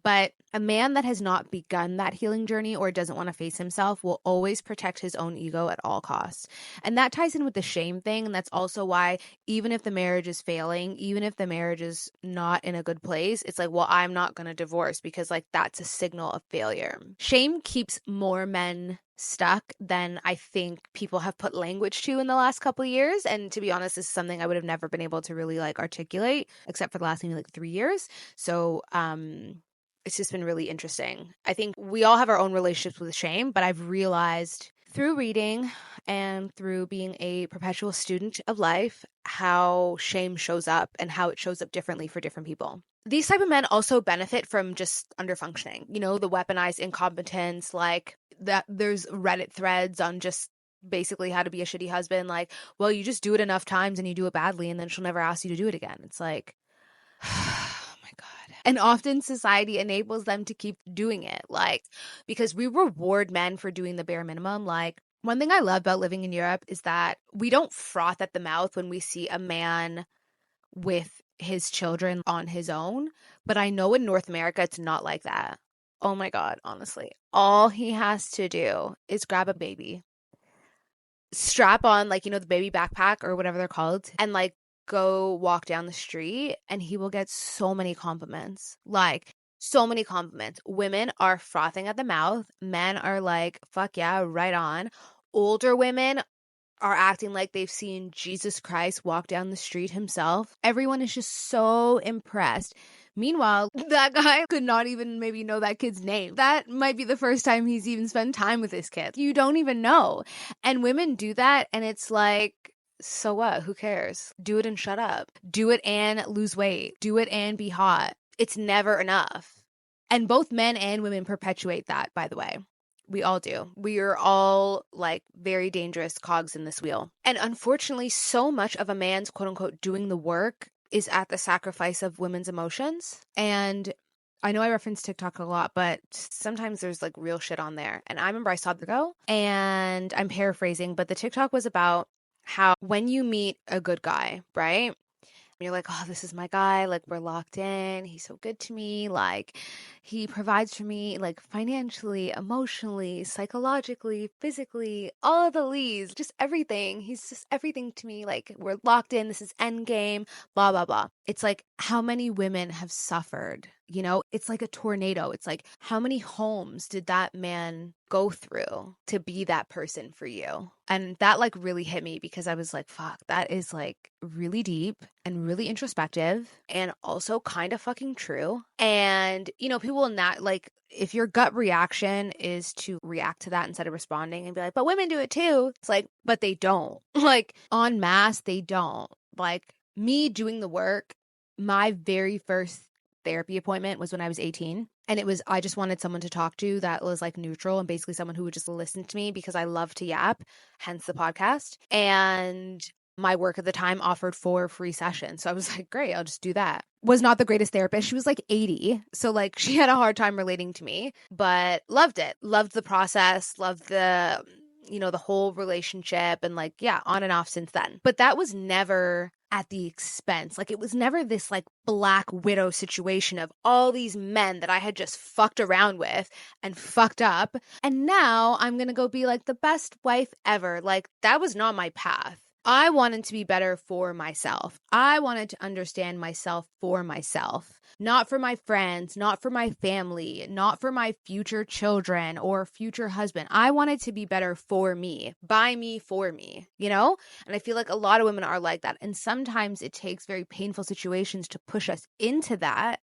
[SPEAKER 1] But a man that has not begun that healing journey or doesn't want to face himself will always protect his own ego at all costs. And that ties in with the shame thing. And that's also why even if the marriage is failing, even if the marriage is not in a good place, it's like, well, I'm not going to divorce because like that's a signal of failure. Shame keeps more men stuck than I think people have put language to in the last couple of years. And to be honest, this is something I would have never been able to really like articulate except for the last maybe like 3 years. So, it's just been really interesting. I think we all have our own relationships with shame, but I've realized through reading and through being a perpetual student of life how shame shows up and how it shows up differently for different people. These type of men also benefit from just underfunctioning, you know, the weaponized incompetence, like that there's Reddit threads on just basically how to be a shitty husband. Like, well, you just do it enough times and you do it badly and then she'll never ask you to do it again. It's like, oh my God. And often society enables them to keep doing it, like, because we reward men for doing the bare minimum. Like, one thing I love about living in Europe is that we don't froth at the mouth when we see a man with his children on his own. But I know in North America, it's not like that. Oh my God, honestly. All he has to do is grab a baby, strap on, like, you know, the baby backpack or whatever they're called, and like, go walk down the street and he will get so many compliments. Like, so many compliments. Women are frothing at the mouth. Men are like, fuck yeah, right on. Older women are acting like they've seen Jesus Christ walk down the street himself. Everyone is just so impressed. Meanwhile, that guy could not even maybe know that kid's name. That might be the first time he's even spent time with this kid. You don't even know. And women do that and it's like, so what? Who cares? Do it and shut up. Do it and lose weight. Do it and be hot. It's never enough. And both men and women perpetuate that, by the way. We all do. We are all like very dangerous cogs in this wheel. And unfortunately, so much of a man's quote unquote doing the work is at the sacrifice of women's emotions. And I know I reference TikTok a lot, but sometimes there's like real shit on there. And I remember I saw the go and I'm paraphrasing, but the TikTok was about how when you meet a good guy, right? You're like, oh, this is my guy. Like, we're locked in. He's so good to me. Like, he provides for me, like, financially, emotionally, psychologically, physically, all of the leads, just everything. He's just everything to me. Like, we're locked in. This is end game, blah, blah, blah. It's like, how many women have suffered? You know, it's like a tornado. It's like, how many homes did that man go through to be that person for you? And that like really hit me because I was like, fuck, that is like really deep and really introspective and also kind of fucking true. And, you know, people will not like, if your gut reaction is to react to that instead of responding and be like, but women do it too. It's like, but they don't. Like en masse, they don't. Like me doing the work, my very first therapy appointment was when I was 18. And it was, I just wanted someone to talk to that was like neutral and basically someone who would just listen to me because I love to yap, hence the podcast. And my work at the time offered 4 free sessions. So I was like, great, I'll just do that. Was not the greatest therapist. She was like 80. So like she had a hard time relating to me, but loved it. Loved the process, loved the, you know, the whole relationship and like, yeah, on and off since then. But that was never at the expense. Like it was never this like black widow situation of all these men that I had just fucked around with and fucked up. And now I'm going to go be like the best wife ever. Like that was not my path. I wanted to be better for myself. I wanted to understand myself for myself, not for my friends, not for my family, not for my future children or future husband. I wanted to be better for me, by me, for me, you know? And I feel like a lot of women are like that. And sometimes it takes very painful situations to push us into that.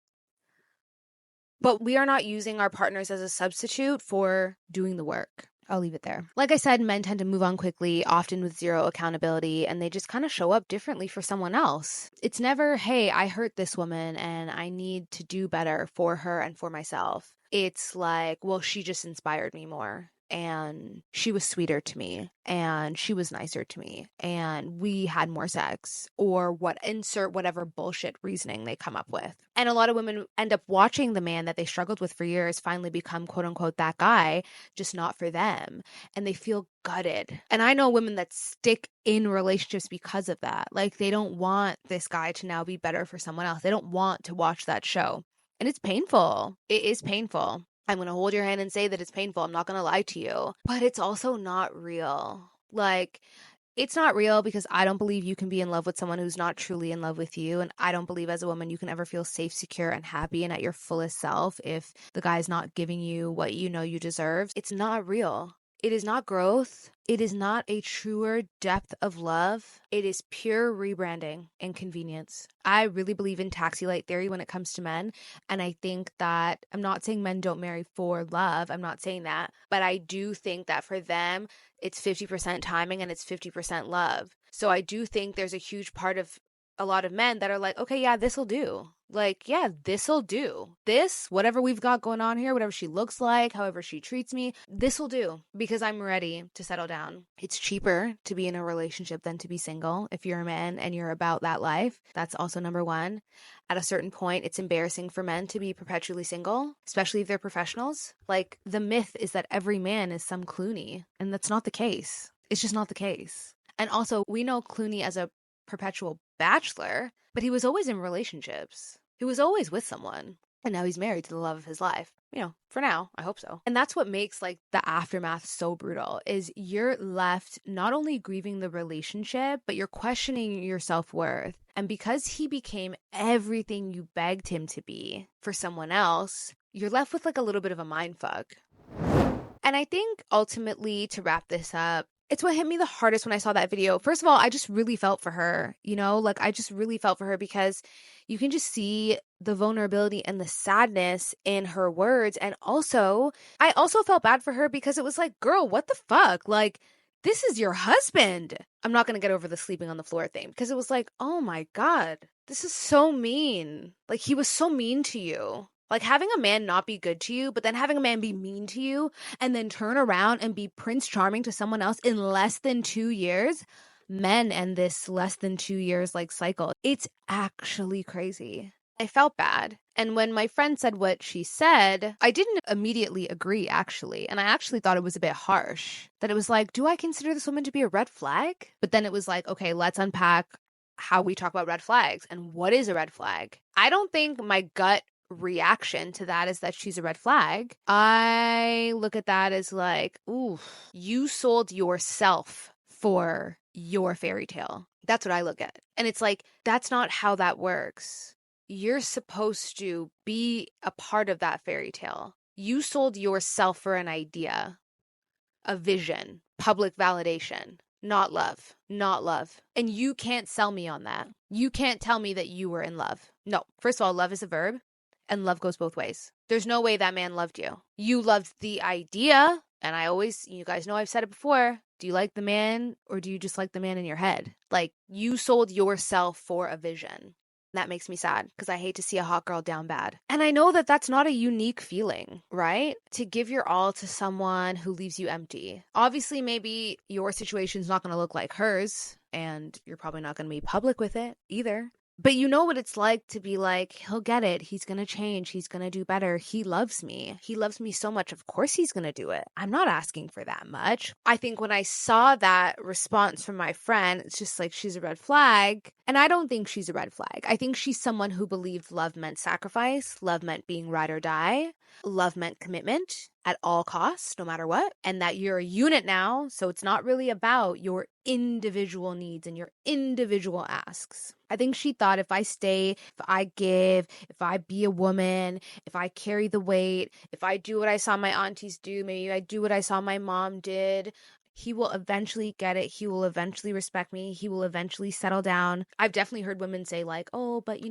[SPEAKER 1] But we are not using our partners as a substitute for doing the work. I'll leave it there. Like I said, men tend to move on quickly, often with zero accountability, and they just kind of show up differently for someone else. It's never, hey, I hurt this woman and I need to do better for her and for myself. It's like, well, she just inspired me more. And she was sweeter to me and she was nicer to me and we had more sex or insert whatever bullshit reasoning they come up with. And a lot of women end up watching the man that they struggled with for years finally become quote unquote that guy, just not for them. And they feel gutted. And I know women that stick in relationships because of that. Like they don't want this guy to now be better for someone else. They don't want to watch that show. And it's painful. It is painful. I'm going to hold your hand and say that it's painful. I'm not going to lie to you, but it's also not real. Like, it's not real because I don't believe you can be in love with someone who's not truly in love with you. And I don't believe as a woman you can ever feel safe, secure, and happy and at your fullest self if the guy's not giving you what you know you deserve. It's not real. It is not growth. It is not a truer depth of love. It is pure rebranding and convenience. I really believe in taxi light theory when it comes to men. And I think that, I'm not saying men don't marry for love. I'm not saying that. But I do think that for them, it's 50% timing and it's 50% love. So I do think there's a huge part of a lot of men that are like, okay, yeah, this'll do. Like, yeah, this'll do. This, whatever we've got going on here, whatever she looks like, however she treats me, this'll do because I'm ready to settle down. It's cheaper to be in a relationship than to be single. If you're a man and you're about that life, that's also number one. At a certain point, it's embarrassing for men to be perpetually single, especially if they're professionals. Like, the myth is that every man is some Clooney, and that's not the case. It's just not the case. And also, we know Clooney as a perpetual bachelor, but he was always in relationships. He was always with someone. And now he's married to the love of his life. You know, for now, I hope so. And that's what makes like the aftermath so brutal is you're left not only grieving the relationship, but you're questioning your self-worth. And because he became everything you begged him to be for someone else, you're left with like a little bit of a mind fuck. And I think ultimately, to wrap this up, it's what hit me the hardest when I saw that video. First of all, I just really felt for her, you know, like I just really felt for her because you can just see the vulnerability and the sadness in her words. And also, I also felt bad for her because it was like, girl, what the fuck? Like, this is your husband. I'm not going to get over the sleeping on the floor thing because it was like, oh my God, this is so mean. Like, he was so mean to you. Like having a man not be good to you, but then having a man be mean to you and then turn around and be Prince Charming to someone else in less than 2 years. Men end this less than 2 years like cycle. It's actually crazy. I felt bad. And when my friend said what she said, I didn't immediately agree, actually. And I actually thought it was a bit harsh. That it was like, do I consider this woman to be a red flag? But then it was like, okay, let's unpack how we talk about red flags and what is a red flag. I don't think my gut reaction to that is that she's a red flag. I look at that as like, ooh, you sold yourself for your fairy tale. That's what I look at. And it's like, that's not how that works. You're supposed to be a part of that fairy tale. You sold yourself for an idea, a vision, public validation. Not love. Not love. And you can't sell me on that. You can't tell me that you were in love. No. First of all, love is a verb, and love goes both ways. There's no way that man loved you. You loved the idea, and you guys know I've said it before. Do you like the man, or do you just like the man in your head? Like, you sold yourself for a vision. That makes me sad because I hate to see a hot girl down bad. And I know that that's not a unique feeling, right? To give your all to someone who leaves you empty. Obviously, maybe your situation's not going to look like hers, and you're probably not going to be public with it either. But you know what it's like to be like, he'll get it. He's going to change. He's going to do better. He loves me. He loves me so much. Of course he's going to do it. I'm not asking for that much. I think when I saw that response from my friend, it's just like, she's a red flag. And I don't think she's a red flag. I think she's someone who believed love meant sacrifice. Love meant being ride or die. Love meant commitment at all costs, no matter what. And that you're a unit now. So it's not really about your individual needs and your individual asks. I think she thought if I stay, if I give, if I be a woman, if I carry the weight, if I do what I saw my aunties do, maybe I do what I saw my mom did, he will eventually get it. He will eventually respect me. He will eventually settle down. I've definitely heard women say like, oh, but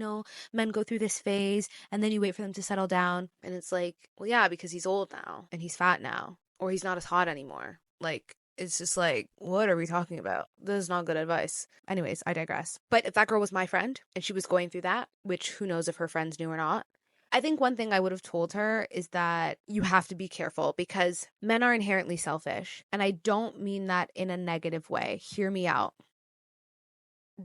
[SPEAKER 1] men go through this phase and then you wait for them to settle down. And it's like, well, yeah, because he's old now and he's fat now, or he's not as hot anymore. Like, it's just like, what are we talking about? This is not good advice. Anyways, I digress. But if that girl was my friend and she was going through that, which who knows if her friends knew or not, I think one thing I would have told her is that you have to be careful because men are inherently selfish. And I don't mean that in a negative way. Hear me out.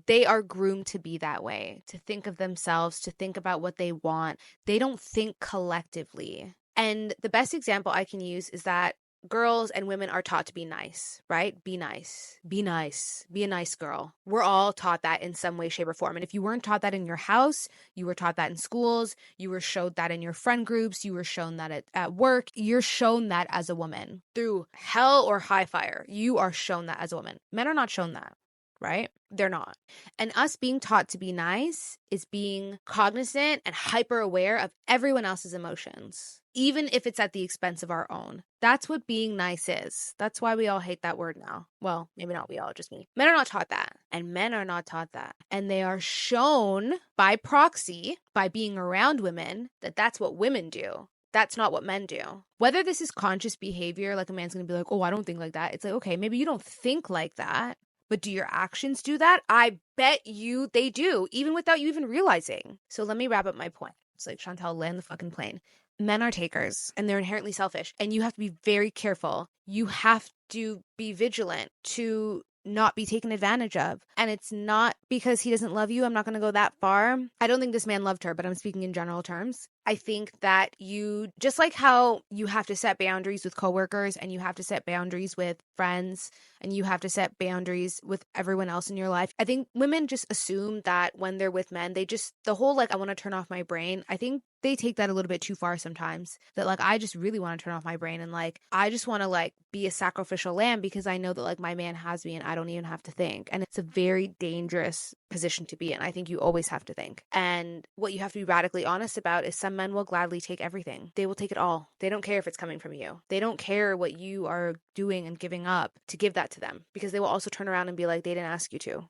[SPEAKER 1] They are groomed to be that way, to think of themselves, to think about what they want. They don't think collectively. And the best example I can use is that girls and women are taught to be nice, right? Be nice, be nice, be a nice girl. We're all taught that in some way, shape, or form. And if you weren't taught that in your house, you were taught that in schools, you were showed that in your friend groups, you were shown that at work, you're shown that as a woman. Through hell or high fire, you are shown that as a woman. Men are not shown that, right? They're not. And us being taught to be nice is being cognizant and hyper aware of everyone else's emotions, even if it's at the expense of our own. That's what being nice is. That's why we all hate that word now. Well, maybe not we all, just me. Men are not taught that. And men are not taught that. And they are shown by proxy, by being around women, that that's what women do. That's not what men do. Whether this is conscious behavior, like a man's going to be like, oh, I don't think like that. It's like, okay, maybe you don't think like that. But do your actions do that? I bet you they do, even without you even realizing. So let me wrap up my point. It's like, Shantel, land the fucking plane. Men are takers and they're inherently selfish. And you have to be very careful. You have to be vigilant to not be taken advantage of. And it's not because he doesn't love you. I'm not going to go that far. I don't think this man loved her, but I'm speaking in general terms. I think that you, just like how you have to set boundaries with coworkers and you have to set boundaries with friends and you have to set boundaries with everyone else in your life. I think women just assume that when they're with men, the whole like, I want to turn off my brain. I think they take that a little bit too far sometimes, that like, I just really want to turn off my brain and like, I just want to like be a sacrificial lamb because I know that like my man has me and I don't even have to think. And it's a very dangerous position to be in. I think you always have to think. And what you have to be radically honest about is some men will gladly take everything. They will take it all. They don't care if it's coming from you. They don't care what you are doing and giving up to give that to them, because they will also turn around and be like, they didn't ask you to.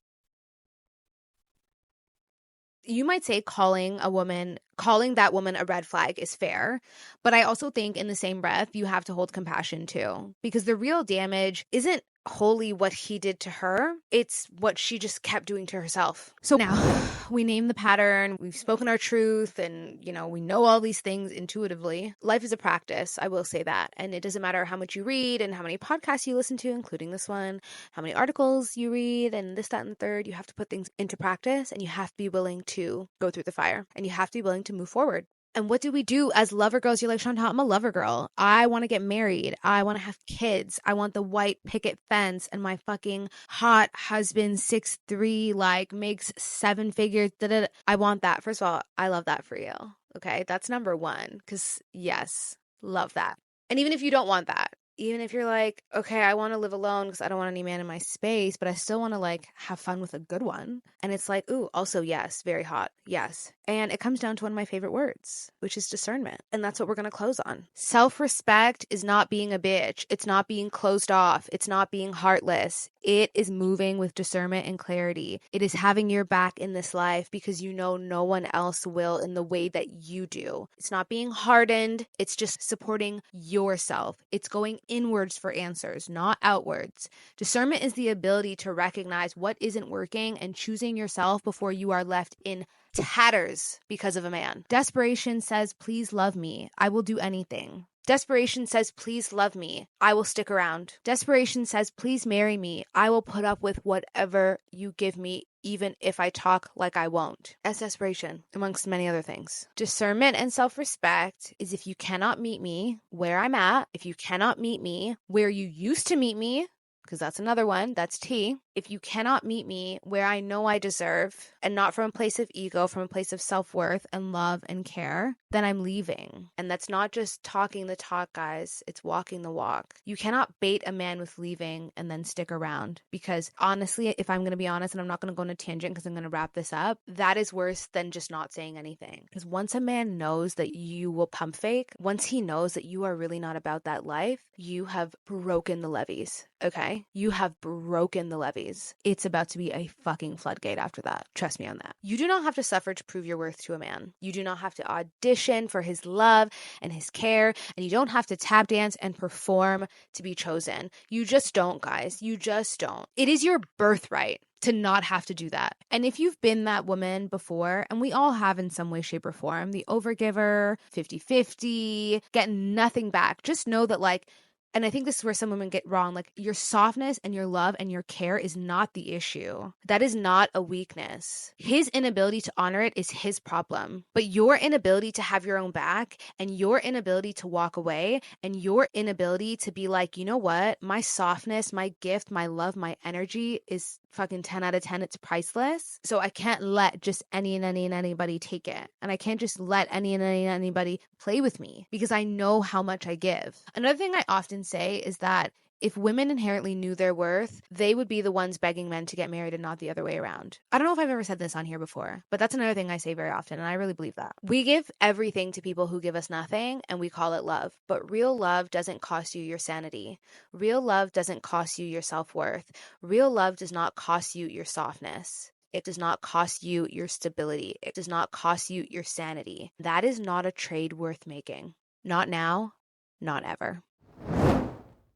[SPEAKER 1] You might say calling that woman a red flag is fair, but I also think in the same breath, you have to hold compassion too, because the real damage isn't wholly what he did to her. It's what she just kept doing to herself. So now we name the pattern, we've spoken our truth, and we know all these things intuitively. Life is a practice, I will say that. And it doesn't matter how much you read and how many podcasts you listen to, including this one, how many articles you read and this, that, and the third. You have to put things into practice and you have to be willing to go through the fire and you have to be willing to move forward. And what do we do as lover girls? You're like, Shantel, I'm a lover girl. I want to get married. I want to have kids. I want the white picket fence and my fucking hot husband, 6'3", like makes 7 figures. Da-da-da. I want that. First of all, I love that for you. Okay. That's number one. Because yes, love that. And even if you don't want that, even if you're like, okay, I want to live alone because I don't want any man in my space, but I still want to like have fun with a good one. And it's like, ooh, also yes, very hot. Yes. And it comes down to one of my favorite words, which is discernment. And that's what we're going to close on. Self-respect is not being a bitch. It's not being closed off. It's not being heartless. It is moving with discernment and clarity. It is having your back in this life because you know no one else will in the way that you do. It's not being hardened. It's just supporting yourself. It's going inwards for answers, not outwards. Discernment is the ability to recognize what isn't working and choosing yourself before you are left in tatters because of a man. Desperation says, please love me. I will do anything. Desperation says, please love me. I will stick around. Desperation says, please marry me. I will put up with whatever you give me, even if I talk like I won't. That's desperation, amongst many other things. Discernment and self-respect is if you cannot meet me where I'm at, if you cannot meet me where you used to meet me, because that's another one, that's T. If you cannot meet me where I know I deserve, and not from a place of ego, from a place of self-worth and love and care, then I'm leaving. And that's not just talking the talk, guys. It's walking the walk. You cannot bait a man with leaving and then stick around. Because honestly, if I'm going to be honest, and I'm not going to go on a tangent because I'm going to wrap this up, that is worse than just not saying anything. Because once a man knows that you will pump fake, once he knows that you are really not about that life, you have broken the levees. Okay? You have broken the levees. It's about to be a fucking floodgate after that. Trust me on that. You do not have to suffer to prove your worth to a man. You do not have to audition for his love and his care, and you don't have to tap dance and perform to be chosen. You just don't, guys. You just don't. It is your birthright to not have to do that. And if you've been that woman before, and we all have in some way, shape, or form, the overgiver, 50-50, getting nothing back, just know that like, and I think this is where some women get wrong. Like your softness and your love and your care is not the issue. That is not a weakness. His inability to honor it is his problem. But your inability to have your own back and your inability to walk away and your inability to be like, you know what? My softness, my gift, my love, my energy is fucking 10 out of 10. It's priceless. So I can't let just anybody take it. And I can't just let anybody play with me because I know how much I give. Another thing I often say is that if women inherently knew their worth, they would be the ones begging men to get married and not the other way around. I don't know if I've ever said this on here before, but that's another thing I say very often, and I really believe that. We give everything to people who give us nothing, and we call it love. But real love doesn't cost you your sanity. Real love doesn't cost you your self-worth. Real love does not cost you your softness. It does not cost you your stability. It does not cost you your sanity. That is not a trade worth making. Not now, not ever.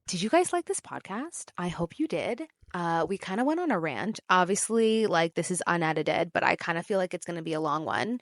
[SPEAKER 1] Did you guys like this podcast? I hope you did. We kind of went on a rant. Obviously, like this is unedited, but I kind of feel like it's going to be a long one.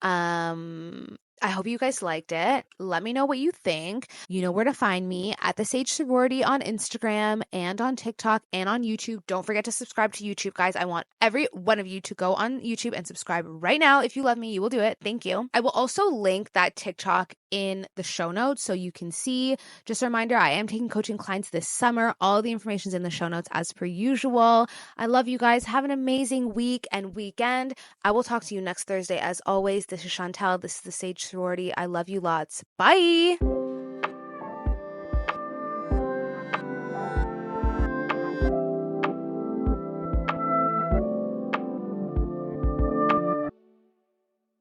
[SPEAKER 1] I hope you guys liked it. Let me know what you think. You know where to find me at the Sage Sorority on Instagram and on TikTok and on YouTube. Don't forget to subscribe to YouTube, guys. I want every one of you to go on YouTube and subscribe right now. If you love me, you will do it. Thank you. I will also link that TikTok in the show notes so you can see. Just a reminder, I am taking coaching clients this summer. All the information is in the show notes as per usual. I love you guys. Have an amazing week and weekend. I will talk to you next Thursday. As always, this is Shantel. This is the Sage Sorority. I love you lots. Bye.